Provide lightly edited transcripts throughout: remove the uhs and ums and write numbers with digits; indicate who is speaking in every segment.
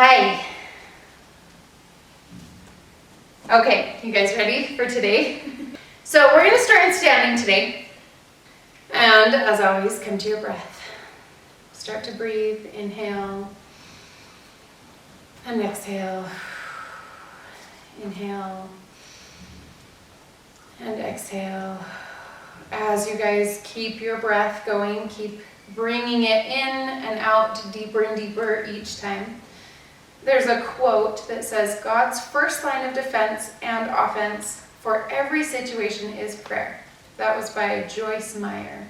Speaker 1: Hi. Okay, you guys ready for today? So we're going to start in standing today. And as always, come to your breath. Start to breathe, inhale and exhale. Inhale and exhale. As you guys keep your breath going, keep bringing it in and out deeper and deeper each time. There's a quote that says, God's first line of defense and offense for every situation is prayer. That was by Joyce Meyer.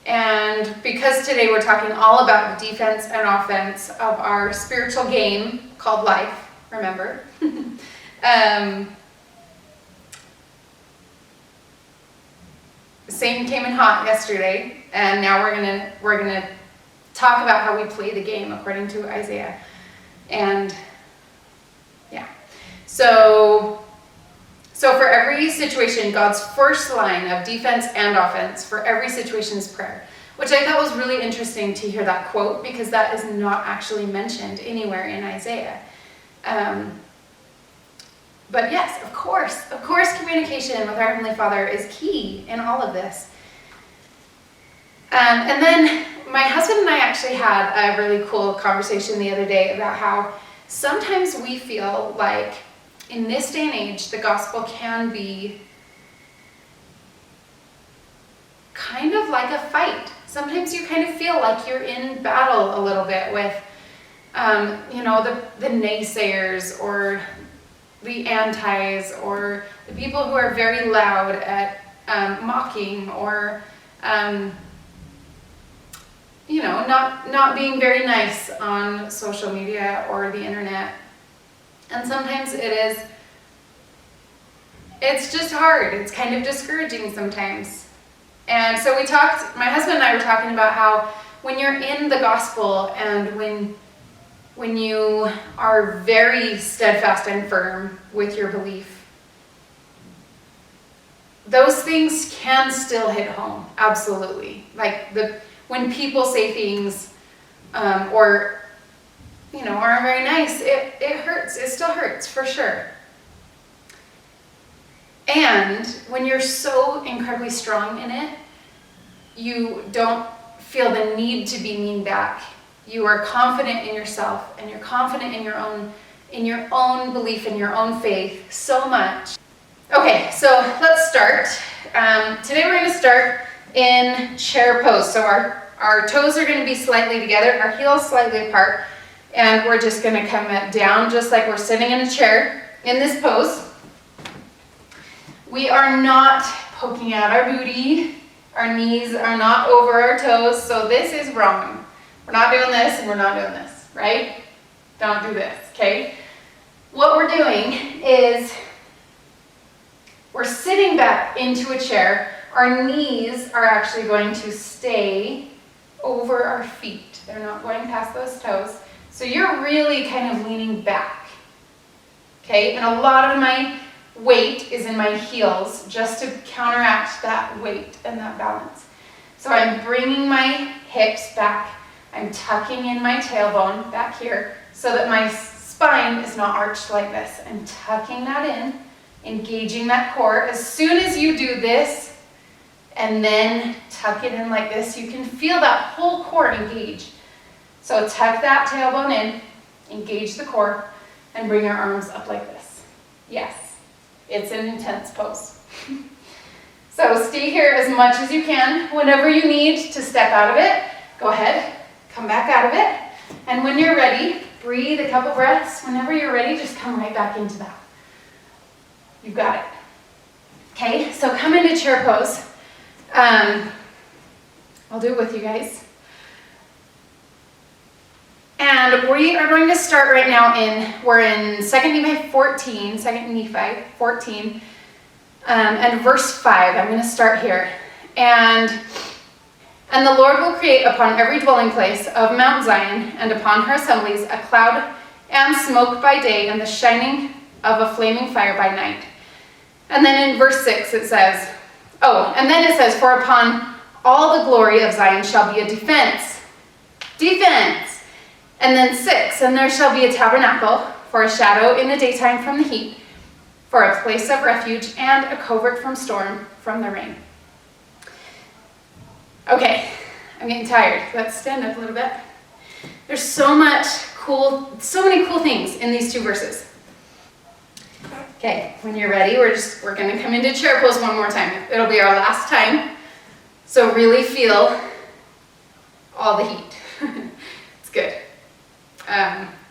Speaker 1: And because today we're talking all about the defense and offense of our spiritual game called life, remember? Satan came in hot yesterday, and now we're gonna talk about how we play the game according to Isaiah. And yeah, so for every situation, God's first line of defense and offense for every situation is prayer, which I thought was really interesting to hear that quote, because that is not actually mentioned anywhere in Isaiah. But yes, of course, communication with our Heavenly Father is key in all of this. And then my husband and I actually had a really cool conversation the other day about how sometimes we feel like in this day and age, the gospel can be kind of like a fight. Sometimes you kind of feel like you're in battle a little bit with, the naysayers or the antis or the people who are very loud at mocking or not being very nice on social media or the internet. And sometimes it's just hard. It's kind of discouraging sometimes. And so my husband and I were talking about how when you're in the gospel and when you are very steadfast and firm with your belief, those things can still hit home, absolutely. Like when people say things or aren't very nice, it hurts. It still hurts, for sure. And when you're so incredibly strong in it, you don't feel the need to be mean back. You are confident in yourself, and you're confident in your own belief, in your own faith so much. Okay, so let's start. Today we're going to start in chair pose. So our toes are going to be slightly together, our heels slightly apart, and we're just going to come down just like we're sitting in a chair in this pose. We are not poking out our booty. Our knees are not over our toes, so this is wrong. We're not doing this and we're not doing this, right? Don't do this, okay? What we're doing is we're sitting back into a chair. Our knees are actually going to stay over our feet. They're not going past those toes. So you're really kind of leaning back, okay? And a lot of my weight is in my heels just to counteract that weight and that balance. So I'm bringing my hips back. I'm tucking in my tailbone back here so that my spine is not arched like this. I'm tucking that in, engaging that core. As soon as you do this and then tuck it in like this, you can feel that whole core engage. So tuck that tailbone in, engage the core, and bring your arms up like this. Yes, it's an intense pose. So stay here as much as you can. Whenever you need to step out of it, go ahead, come back out of it. And when you're ready, breathe a couple breaths. Whenever you're ready, just come right back into that. You've got it. Okay, so come into chair pose. I'll do it with you guys. And we are going to start right now we're in 2 Nephi 14, and verse 5. I'm going to start here. And the Lord will create upon every dwelling place of Mount Zion and upon her assemblies a cloud and smoke by day and the shining of a flaming fire by night. And then in verse 6 it says, for upon all the glory of Zion shall be a defense, And then 6, and there shall be a tabernacle for a shadow in the daytime from the heat, for a place of refuge, and a covert from storm, from the rain. Okay, I'm getting tired. Let's stand up a little bit. There's so many cool things in these 2 verses. Okay, when you're ready, we're gonna come into chair pose one more time. It'll be our last time. So really feel all the heat. It's good.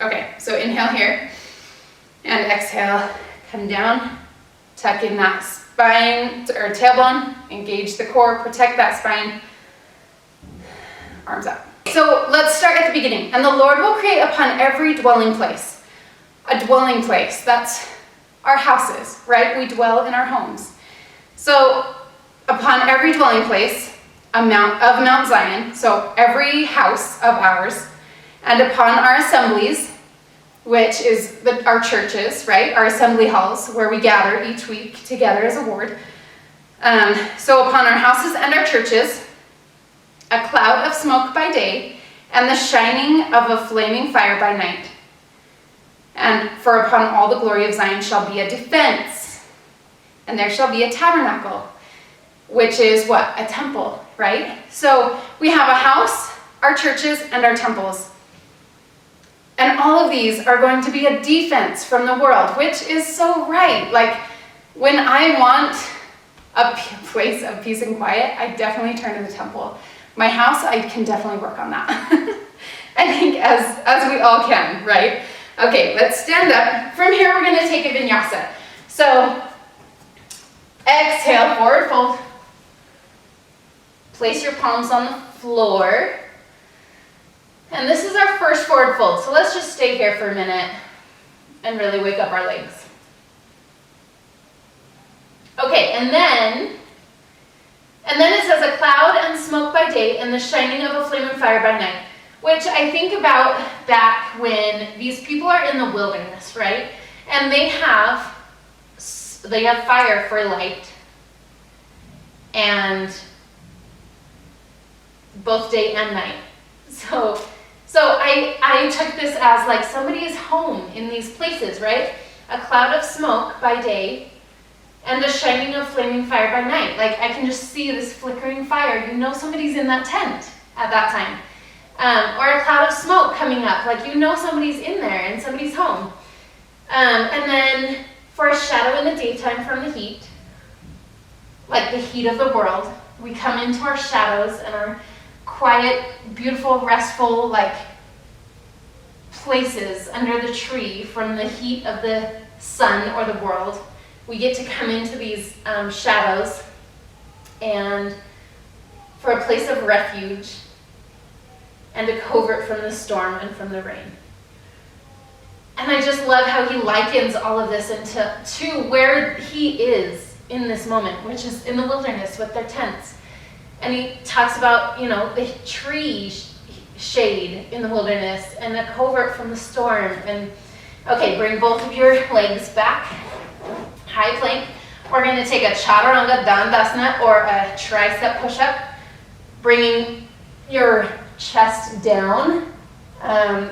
Speaker 1: Okay, so inhale here and exhale, come down, tuck in that spine or tailbone, engage the core, protect that spine, arms up. So let's start at the beginning. And the Lord will create upon every dwelling place. A dwelling place, that's our houses, right? We dwell in our homes. So upon every dwelling place, Mount Zion, so every house of ours, and upon our assemblies, which is our churches, right? Our assembly halls where we gather each week together as a ward. So upon our houses and our churches, a cloud of smoke by day, and the shining of a flaming fire by night. And for upon all the glory of Zion shall be a defense, and there shall be a tabernacle, which is what? A temple, right? So we have a house, our churches, and our temples. And all of these are going to be a defense from the world, which is so right. Like, when I want a place of peace and quiet, I definitely turn to the temple. My house, I can definitely work on that. I think as we all can, right? Okay, let's stand up. From here, we're going to take a vinyasa. So, exhale, forward fold. Place your palms on the floor. And this is our first forward fold. So let's just stay here for a minute and really wake up our legs. Okay, and then it says a cloud and smoke by day and the shining of a flaming fire by night, which I think about back when these people are in the wilderness, right? And they have fire for light, and both day and night. So I took this as like somebody is home in these places, right? A cloud of smoke by day and a shining of flaming fire by night. Like, I can just see this flickering fire. You know somebody's in that tent at that time. Or a cloud of smoke coming up. Like, you know somebody's in there and somebody's home. And then for a shadow in the daytime from the heat, like the heat of the world, we come into our shadows and our quiet, beautiful, restful, like, places under the tree from the heat of the sun or the world. We get to come into these shadows and for a place of refuge and a covert from the storm and from the rain. And I just love how he likens all of this to where he is in this moment, which is in the wilderness with their tents. And he talks about, the tree shade in the wilderness and a covert from the storm. And okay, bring both of your legs back, high plank. We're going to take a chaturanga dandasana, or a tricep push-up, bringing your chest down.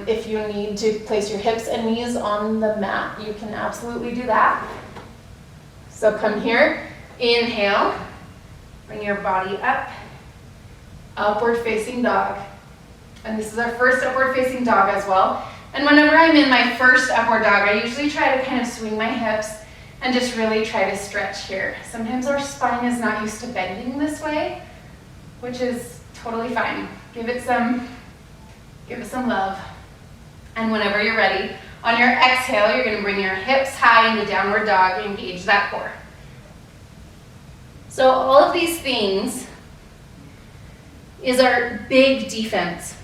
Speaker 1: If you need to place your hips and knees on the mat, you can absolutely do that. So come here, inhale, bring your body up, upward facing dog. And this is our first upward facing dog as well. And whenever I'm in my first upward dog, I usually try to kind of swing my hips and just really try to stretch here. Sometimes our spine is not used to bending this way, which is totally fine. Give it some love. And whenever you're ready, on your exhale, you're going to bring your hips high into downward dog, engage that core. So all of these things is our big defense.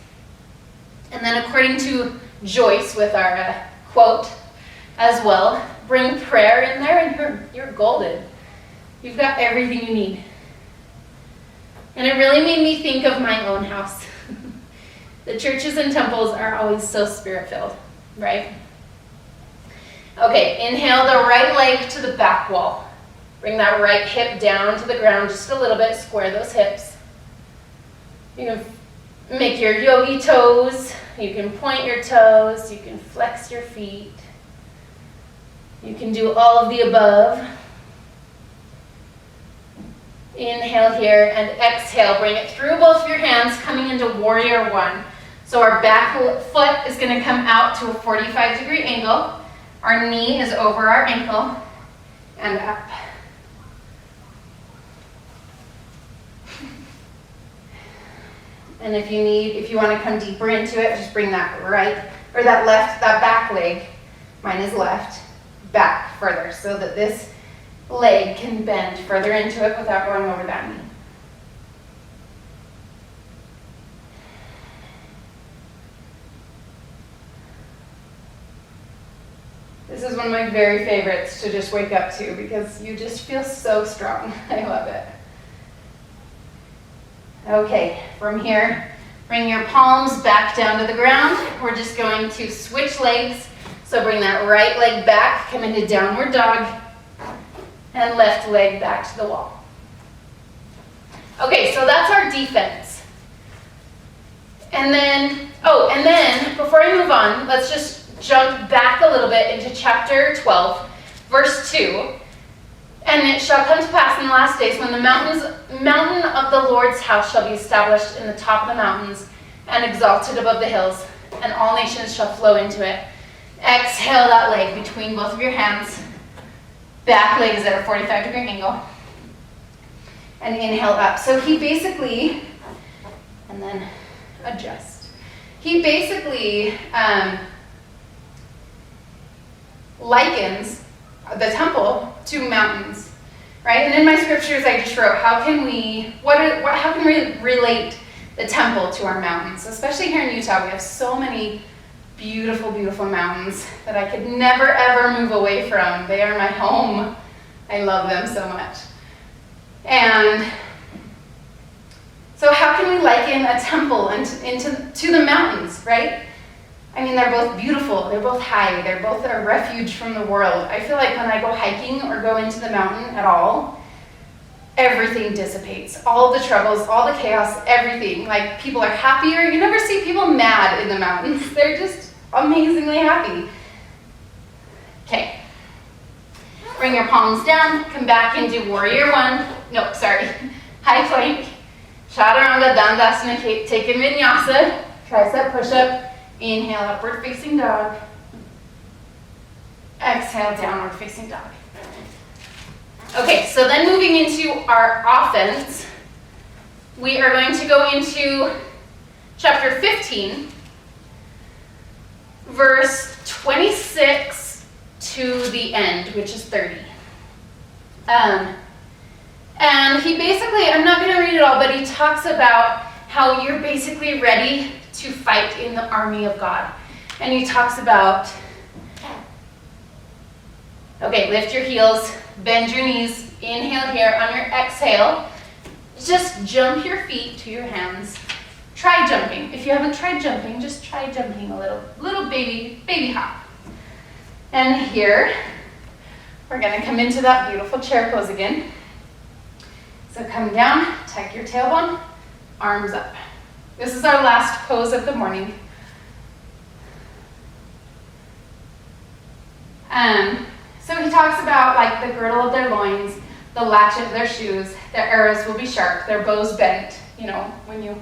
Speaker 1: And then according to Joyce, with our quote as well, bring prayer in there and you're golden. You've got everything you need. And it really made me think of my own house. The churches and temples are always so spirit-filled, right? Okay, inhale the right leg to the back wall. Bring that right hip down to the ground just a little bit. Square those hips. You can
Speaker 2: make your yogi toes. You can point your toes. You can flex your feet. You can do all of the above. Inhale here and exhale. Bring it through both of your hands, coming into warrior one. So our back foot is going to come out to a 45-degree angle. Our knee is over our ankle and up. And if you want to come deeper into it, just bring that that back leg, mine is left, back further so that this leg can bend further into it without going over that knee. This is one of my very favorites to just wake up to because you just feel so strong. I love it. Okay, from here, bring your palms back down to the ground. We're just going to switch legs. So bring that right leg back, come into downward dog, and left leg back to the wall. Okay, so that's our defense. And then before I move on, let's just jump back a little bit into chapter 12, verse 2. And it shall come to pass in the last days when the mountain of the Lord's house shall be established in the top of the mountains and exalted above the hills, and all nations shall flow into it. Exhale that leg between both of your hands. Back leg is at a 45-degree angle. And inhale up. So he basically, and then adjust. He basically likens the temple to mountains, right? And in my scriptures, I just wrote, how can we relate the temple to our mountains? Especially here in Utah, we have so many beautiful, beautiful mountains that I could never, ever move away from. They are my home. I love them so much. And so how can we liken a temple to the mountains, right? I mean, they're both beautiful, they're both high, they're both a refuge from the world. I feel like when I go hiking or go into the mountain at all, everything dissipates. All the troubles, all the chaos, everything. Like, people are happier. You never see people mad in the mountains. They're just amazingly happy. Okay. Bring your palms down, come back into warrior one. No, sorry. High plank. Chaturanga, Dandasana, take a vinyasa, tricep push-up. Inhale, upward facing dog. Exhale, downward facing dog. Okay, so then moving into our offense, we are going to go into chapter 15, verse 26 to the end, which is 30. And he basically, I'm not going to read it all, but he talks about how you're basically ready to fight in the army of God. And he talks about, okay, lift your heels, bend your knees, inhale here. On your exhale, just jump your feet to your hands. Try jumping. If you haven't tried jumping, just try jumping a little baby hop. And here, we're gonna come into that beautiful chair pose again. So come down, tuck your tailbone, arms up. This is our last pose of the morning. So he talks about like the girdle of their loins, the latchet of their shoes, their arrows will be sharp, their bows bent. You know, when you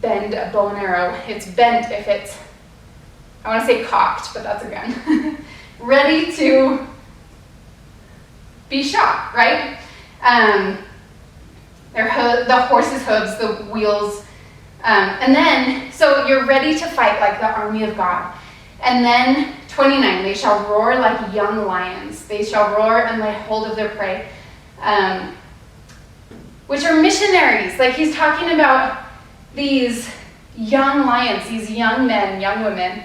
Speaker 2: bend a bow and arrow, it's bent if it's, I want to say cocked, but that's a gun. Ready to be shot, right? The horse's hooves, the wheels, and then, so you're ready to fight like the army of God. And then 29, they shall roar like young lions. They shall roar and lay hold of their prey, which are missionaries. Like he's talking about these young lions, these young men, young women,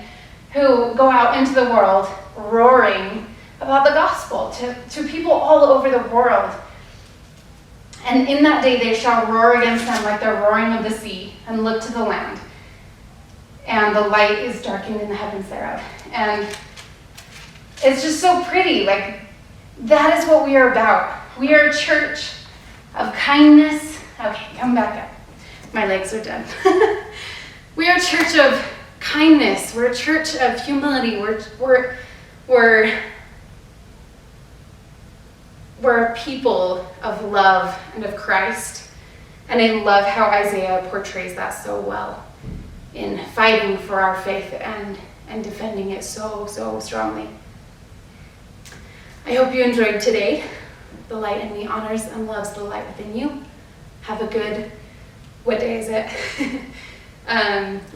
Speaker 2: who go out into the world roaring about the gospel to people all over the world. And in that day they shall roar against them like the roaring of the sea, and look to the land. And the light is darkened in the heavens thereof. And it's just so pretty. Like, that is what we are about. We are a church of kindness. Okay, come back up. My legs are done.
Speaker 1: We are a church of kindness. We're a church of humility. We're a people of love and of Christ. And I love how Isaiah portrays that so well in fighting for our faith and defending it so strongly. I hope you enjoyed today. The light in me honors and loves the light within you. Have a good, what day is it?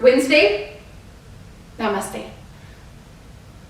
Speaker 1: Wednesday? Namaste.